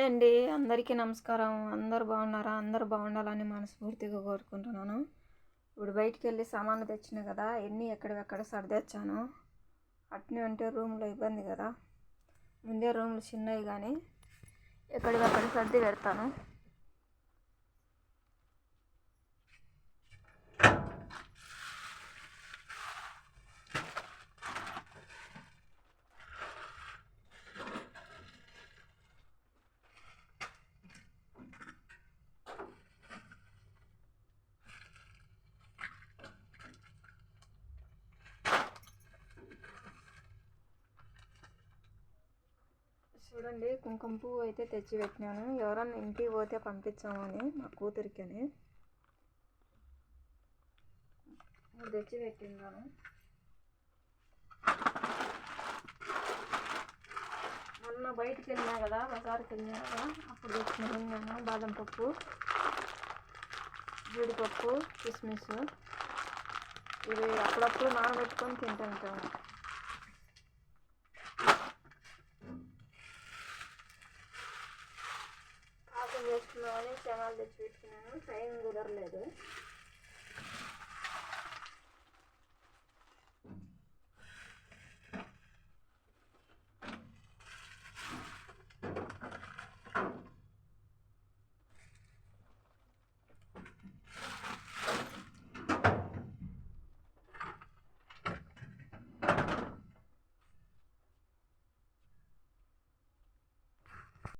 Hi అండి, అందరికీ నమస్కారం. అందరూ బాగున్నారా? అందరూ బాగుండాలని మనస్ఫూర్తిగా కోరుకుంటున్నాను. ఇప్పుడు బయటికి వెళ్ళి సామాన్లు తెచ్చినా కదా, ఎన్ని ఎక్కడెక్కడ సర్దేచ్చాను. అట్నే ఉంటే రూమ్లో ఇబ్బంది కదా, ముందే రూమ్లు చిన్నవి కానీ ఎక్కడికక్కడ సర్ది పెడతాను. చూడండి, కుంకుమ పువ్వు అయితే తెచ్చి పెట్టినాను. ఎవరన్నా ఇంటికి పోతే పంపించామని మా కూతురికని తెచ్చి పెట్టినాను. మొన్న బయటికి వెళ్ళినా కదా, బజార్కి వెళ్ళినా కదా, అప్పుడు తెచ్చినాను బాదం పప్పు, జీడిపప్పు, కిస్మిస్. ఇవి అప్పుడప్పుడు నానబెట్టుకొని తింటుంటాము. పాకం చేసుకున్నామని శనాలు తెచ్చి పెట్టుకున్నాను. టైం కుదరలేదు.